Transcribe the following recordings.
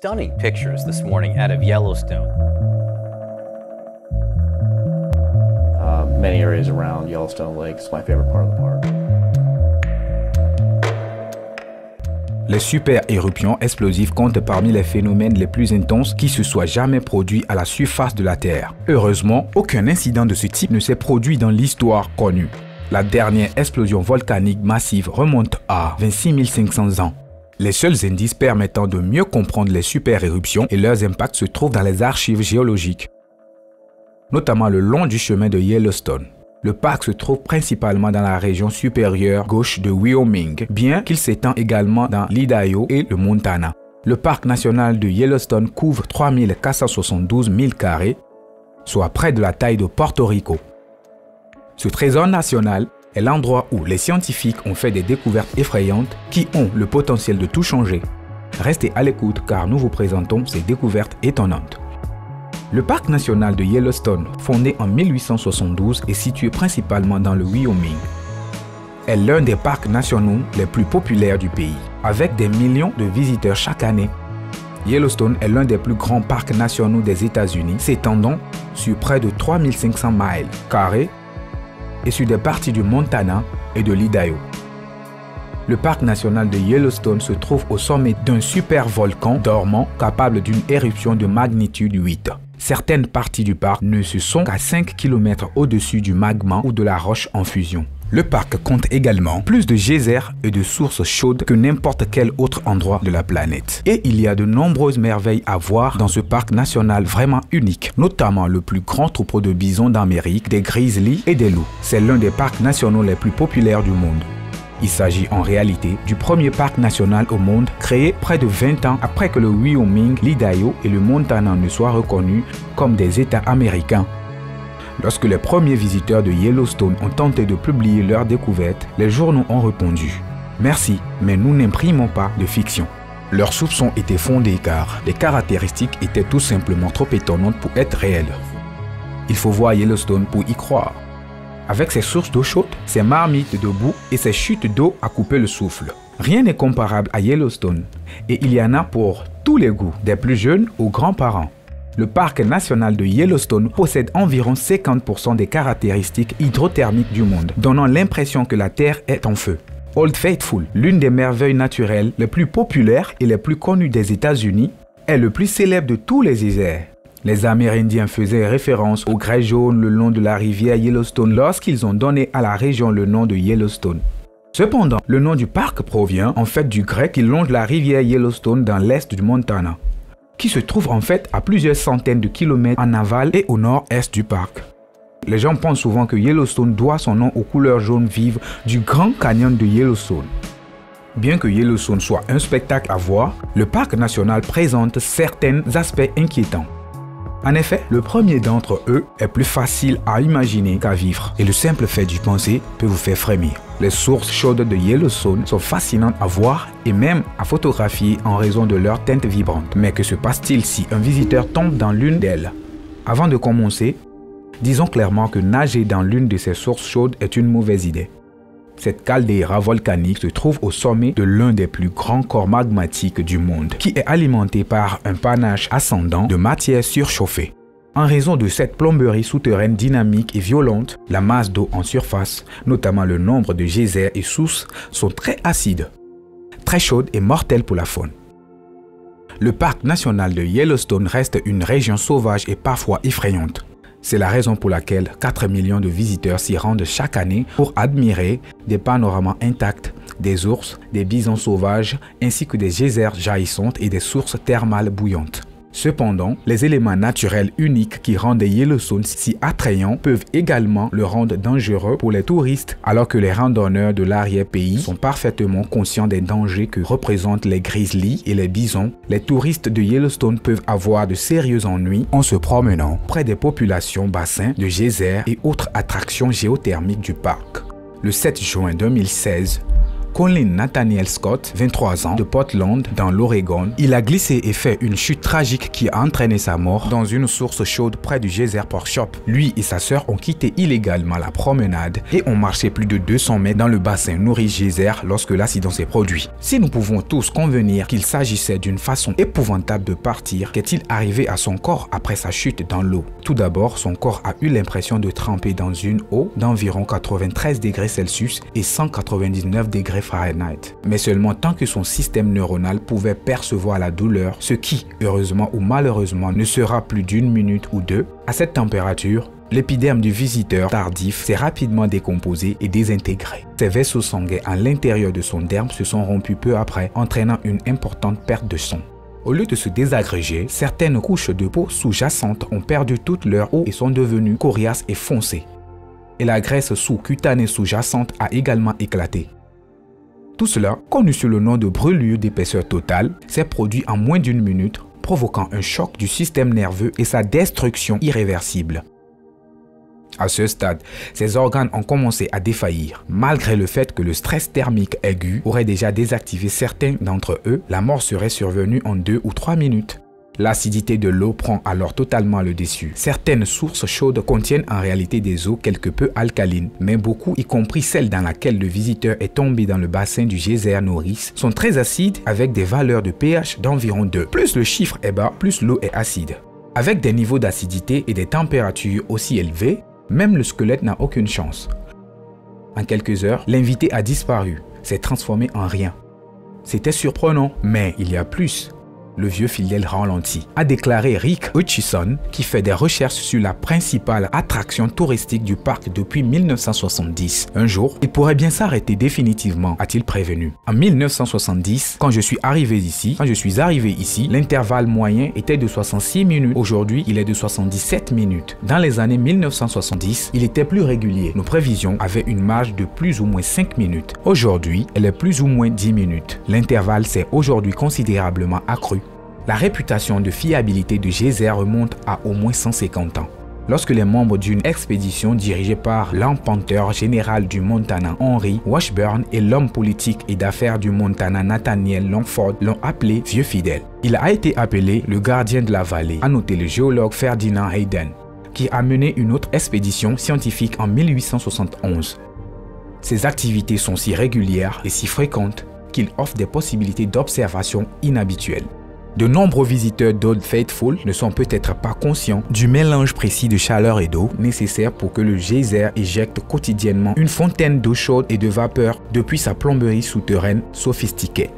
Stunning pictures this morning out of Yellowstone. Many areas around Yellowstone Lake is my favorite part of the park. Les super-éruptions explosives comptent parmi les phénomènes les plus intenses qui se soient jamais produits à la surface de la Terre. Heureusement, aucun incident de ce type ne s'est produit dans l'histoire connue. La dernière explosion volcanique massive remonte à 26 500 ans. Les seuls indices permettant de mieux comprendre les super-éruptions et leurs impacts se trouvent dans les archives géologiques, notamment le long du chemin de Yellowstone. Le parc se trouve principalement dans la région supérieure gauche de Wyoming, bien qu'il s'étend également dans l'Idaho et le Montana. Le parc national de Yellowstone couvre 3 472 milles carrés, soit près de la taille de Porto Rico. Ce trésor national est l'endroit où les scientifiques ont fait des découvertes effrayantes qui ont le potentiel de tout changer. Restez à l'écoute car nous vous présentons ces découvertes étonnantes. Le parc national de Yellowstone, fondé en 1872, est situé principalement dans le Wyoming. Est l'un des parcs nationaux les plus populaires du pays, avec des millions de visiteurs chaque année. Yellowstone est l'un des plus grands parcs nationaux des États-Unis, s'étendant sur près de 3500 miles carrés et sur des parties du Montana et de l'Idaho. Le parc national de Yellowstone se trouve au sommet d'un supervolcan dormant capable d'une éruption de magnitude 8. Certaines parties du parc ne se sont qu'à 5 km au-dessus du magma ou de la roche en fusion. Le parc compte également plus de geysers et de sources chaudes que n'importe quel autre endroit de la planète. Et il y a de nombreuses merveilles à voir dans ce parc national vraiment unique, notamment le plus grand troupeau de bisons d'Amérique, des grizzlies et des loups. C'est l'un des parcs nationaux les plus populaires du monde. Il s'agit en réalité du premier parc national au monde créé près de 20 ans après que le Wyoming, l'Idaho et le Montana ne soient reconnus comme des États américains. Lorsque les premiers visiteurs de Yellowstone ont tenté de publier leurs découvertes, les journaux ont répondu « Merci, mais nous n'imprimons pas de fiction ». Leurs soupçons étaient fondés car les caractéristiques étaient tout simplement trop étonnantes pour être réelles. Il faut voir Yellowstone pour y croire. Avec ses sources d'eau chaude, ses marmites de boue et ses chutes d'eau à couper le souffle. Rien n'est comparable à Yellowstone et il y en a pour tous les goûts, des plus jeunes aux grands-parents. Le parc national de Yellowstone possède environ 50% des caractéristiques hydrothermiques du monde, donnant l'impression que la Terre est en feu. Old Faithful, l'une des merveilles naturelles les plus populaires et les plus connues des États-Unis, est le plus célèbre de tous les déserts. Les Amérindiens faisaient référence aux grès jaunes le long de la rivière Yellowstone lorsqu'ils ont donné à la région le nom de Yellowstone. Cependant, le nom du parc provient en fait du grès qui longe la rivière Yellowstone dans l'est du Montana, qui se trouve en fait à plusieurs centaines de kilomètres en aval et au nord-est du parc. Les gens pensent souvent que Yellowstone doit son nom aux couleurs jaunes vives du Grand Canyon de Yellowstone. Bien que Yellowstone soit un spectacle à voir, le parc national présente certains aspects inquiétants. En effet, le premier d'entre eux est plus facile à imaginer qu'à vivre et le simple fait d'y penser peut vous faire frémir. Les sources chaudes de Yellowstone sont fascinantes à voir et même à photographier en raison de leur teinte vibrante. Mais que se passe-t-il si un visiteur tombe dans l'une d'elles? Avant de commencer, disons clairement que nager dans l'une de ces sources chaudes est une mauvaise idée. Cette caldeira volcanique se trouve au sommet de l'un des plus grands corps magmatiques du monde, qui est alimenté par un panache ascendant de matière surchauffée. En raison de cette plomberie souterraine dynamique et violente, la masse d'eau en surface, notamment le nombre de geysers et sources, sont très acides, très chaudes et mortelles pour la faune. Le parc national de Yellowstone reste une région sauvage et parfois effrayante. C'est la raison pour laquelle 4 millions de visiteurs s'y rendent chaque année pour admirer des panoramas intacts, des ours, des bisons sauvages, ainsi que des geysers jaillissantes et des sources thermales bouillantes. Cependant, les éléments naturels uniques qui rendent Yellowstone si attrayant peuvent également le rendre dangereux pour les touristes, alors que les randonneurs de l'arrière-pays sont parfaitement conscients des dangers que représentent les grizzlies et les bisons. Les touristes de Yellowstone peuvent avoir de sérieux ennuis en se promenant près des populations, bassins de geysers et autres attractions géothermiques du parc. Le 7 juin 2016, Colin Nathaniel Scott, 23 ans, de Portland, dans l'Oregon. Il a glissé et fait une chute tragique qui a entraîné sa mort dans une source chaude près du Geyser Pork Shop. Lui et sa sœur ont quitté illégalement la promenade et ont marché plus de 200 mètres dans le bassin nourri Geyser lorsque l'accident s'est produit. Si nous pouvons tous convenir qu'il s'agissait d'une façon épouvantable de partir, qu'est-il arrivé à son corps après sa chute dans l'eau? Tout d'abord, son corps a eu l'impression de tremper dans une eau d'environ 93 degrés Celsius et 199 degrés Fahrenheit. Mais seulement tant que son système neuronal pouvait percevoir la douleur, ce qui, heureusement ou malheureusement, ne sera plus d'une minute ou deux. À cette température, l'épiderme du visiteur tardif s'est rapidement décomposé et désintégré. Ses vaisseaux sanguins à l'intérieur de son derme se sont rompus peu après, entraînant une importante perte de sang. Au lieu de se désagréger, certaines couches de peau sous-jacentes ont perdu toute leur eau et sont devenues coriaces et foncées. Et la graisse sous-cutanée sous-jacente a également éclaté. Tout cela, connu sous le nom de brûlure d'épaisseur totale, s'est produit en moins d'une minute, provoquant un choc du système nerveux et sa destruction irréversible. À ce stade, ses organes ont commencé à défaillir. Malgré le fait que le stress thermique aigu aurait déjà désactivé certains d'entre eux, la mort serait survenue en 2 ou 3 minutes. L'acidité de l'eau prend alors totalement le dessus. Certaines sources chaudes contiennent en réalité des eaux quelque peu alcalines, mais beaucoup, y compris celle dans laquelle le visiteur est tombé dans le bassin du Geyser Norris, sont très acides avec des valeurs de pH d'environ 2. Plus le chiffre est bas, plus l'eau est acide. Avec des niveaux d'acidité et des températures aussi élevées, même le squelette n'a aucune chance. En quelques heures, l'invité a disparu, s'est transformé en rien. C'était surprenant, mais il y a plus. Le vieux fidèle ralentit, a déclaré Rick Hutchison, qui fait des recherches sur la principale attraction touristique du parc depuis 1970. Un jour, il pourrait bien s'arrêter définitivement, a-t-il prévenu. En 1970, quand je suis arrivé ici, l'intervalle moyen était de 66 minutes. Aujourd'hui, il est de 77 minutes. Dans les années 1970, il était plus régulier. Nos prévisions avaient une marge de plus ou moins 5 minutes. Aujourd'hui, elle est plus ou moins 10 minutes. L'intervalle s'est aujourd'hui considérablement accru. La réputation de fiabilité de Geyser remonte à au moins 150 ans. Lorsque les membres d'une expédition dirigée par l'empanteur général du Montana Henry Washburn et l'homme politique et d'affaires du Montana Nathaniel Longford l'ont appelé Vieux Fidèle. Il a été appelé le gardien de la vallée, a noté le géologue Ferdinand Hayden, qui a mené une autre expédition scientifique en 1871. Ses activités sont si régulières et si fréquentes qu'il offre des possibilités d'observation inhabituelles. De nombreux visiteurs d'Old Faithful ne sont peut-être pas conscients du mélange précis de chaleur et d'eau nécessaire pour que le geyser éjecte quotidiennement une fontaine d'eau chaude et de vapeur depuis sa plomberie souterraine sophistiquée.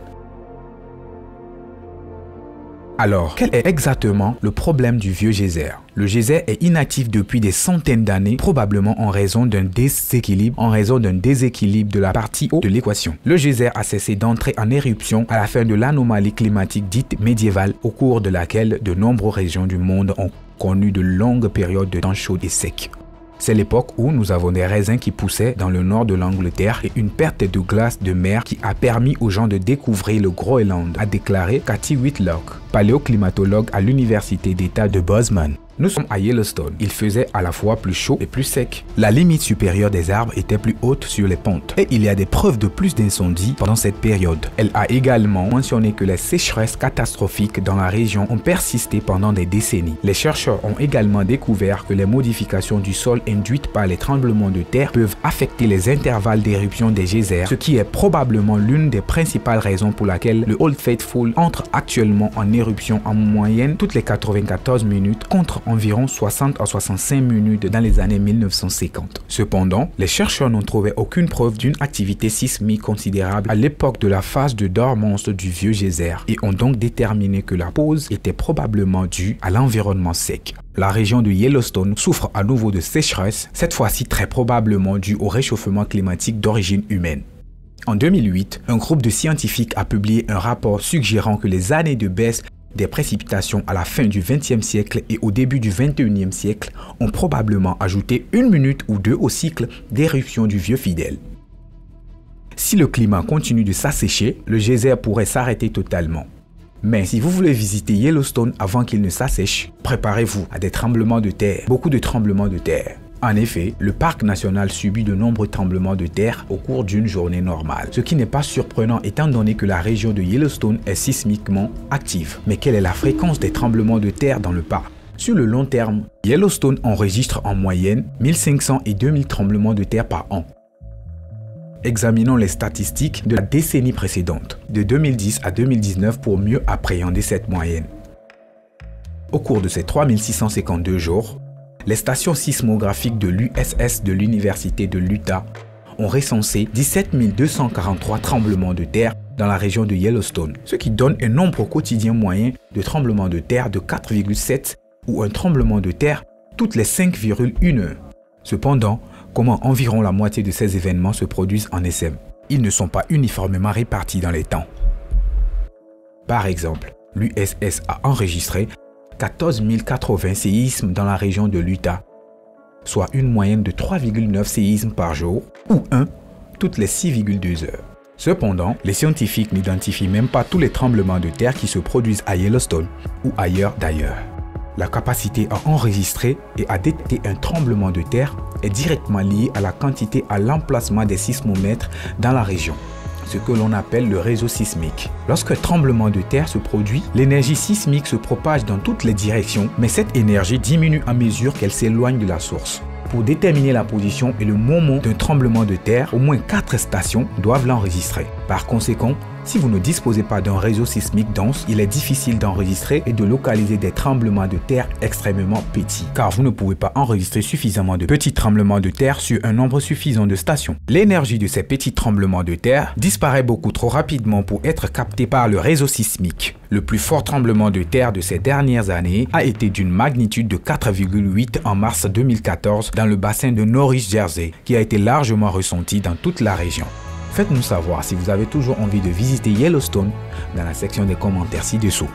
Alors, quel est exactement le problème du vieux geyser? Le geyser est inactif depuis des centaines d'années, probablement en raison d'un déséquilibre de la partie haut de l'équation. Le geyser a cessé d'entrer en éruption à la fin de l'anomalie climatique dite médiévale, au cours de laquelle de nombreuses régions du monde ont connu de longues périodes de temps chaud et sec. C'est l'époque où nous avons des raisins qui poussaient dans le nord de l'Angleterre et une perte de glace de mer qui a permis aux gens de découvrir le Groenland, a déclaré Cathy Whitlock, paléoclimatologue à l'université d'État de Bozeman. Nous sommes à Yellowstone. Il faisait à la fois plus chaud et plus sec. La limite supérieure des arbres était plus haute sur les pentes. Et il y a des preuves de plus d'incendies pendant cette période. Elle a également mentionné que les sécheresses catastrophiques dans la région ont persisté pendant des décennies. Les chercheurs ont également découvert que les modifications du sol induites par les tremblements de terre peuvent affecter les intervalles d'éruption des geysers, ce qui est probablement l'une des principales raisons pour laquelle le Old Faithful entre actuellement en éruption en moyenne toutes les 94 minutes contre environ 60 à 65 minutes dans les années 1950. Cependant, les chercheurs n'ont trouvé aucune preuve d'une activité sismique considérable à l'époque de la phase de dormance du vieux geyser et ont donc déterminé que la pause était probablement due à l'environnement sec. La région de Yellowstone souffre à nouveau de sécheresse, cette fois-ci très probablement due au réchauffement climatique d'origine humaine. En 2008, un groupe de scientifiques a publié un rapport suggérant que les années de baisse des précipitations à la fin du XXe siècle et au début du XXIe siècle ont probablement ajouté 1 minute ou 2 au cycle d'éruption du vieux fidèle. Si le climat continue de s'assécher, le geyser pourrait s'arrêter totalement. Mais si vous voulez visiter Yellowstone avant qu'il ne s'assèche, préparez-vous à des tremblements de terre, beaucoup de tremblements de terre. En effet, le parc national subit de nombreux tremblements de terre au cours d'une journée normale, ce qui n'est pas surprenant étant donné que la région de Yellowstone est sismiquement active. Mais quelle est la fréquence des tremblements de terre dans le parc? Sur le long terme, Yellowstone enregistre en moyenne 1500 et 2000 tremblements de terre par an. Examinons les statistiques de la décennie précédente, de 2010 à 2019 pour mieux appréhender cette moyenne. Au cours de ces 3652 jours, les stations sismographiques de l'USS de l'Université de l'Utah ont recensé 17 243 tremblements de terre dans la région de Yellowstone, ce qui donne un nombre quotidien moyen de tremblements de terre de 4,7 ou un tremblement de terre toutes les 5,1 heures. Cependant, comment environ la moitié de ces événements se produisent en SM? Ils ne sont pas uniformément répartis dans les temps. Par exemple, l'USS a enregistré 14 080 séismes dans la région de l'Utah, soit une moyenne de 3,9 séismes par jour, ou 1 toutes les 6,2 heures. Cependant, les scientifiques n'identifient même pas tous les tremblements de terre qui se produisent à Yellowstone ou ailleurs d'ailleurs. La capacité à enregistrer et à détecter un tremblement de terre est directement liée à la quantité à l'emplacement des sismomètres dans la région, ce que l'on appelle le réseau sismique. Lorsqu'un tremblement de terre se produit, l'énergie sismique se propage dans toutes les directions, mais cette énergie diminue à mesure qu'elle s'éloigne de la source. Pour déterminer la position et le moment d'un tremblement de terre, au moins 4 stations doivent l'enregistrer. Par conséquent, si vous ne disposez pas d'un réseau sismique dense, il est difficile d'enregistrer et de localiser des tremblements de terre extrêmement petits, car vous ne pouvez pas enregistrer suffisamment de petits tremblements de terre sur un nombre suffisant de stations. L'énergie de ces petits tremblements de terre disparaît beaucoup trop rapidement pour être captée par le réseau sismique. Le plus fort tremblement de terre de ces dernières années a été d'une magnitude de 4,8 en mars 2014 dans le bassin de Norris Jersey, qui a été largement ressenti dans toute la région. Faites-nous savoir si vous avez toujours envie de visiter Yellowstone dans la section des commentaires ci-dessous.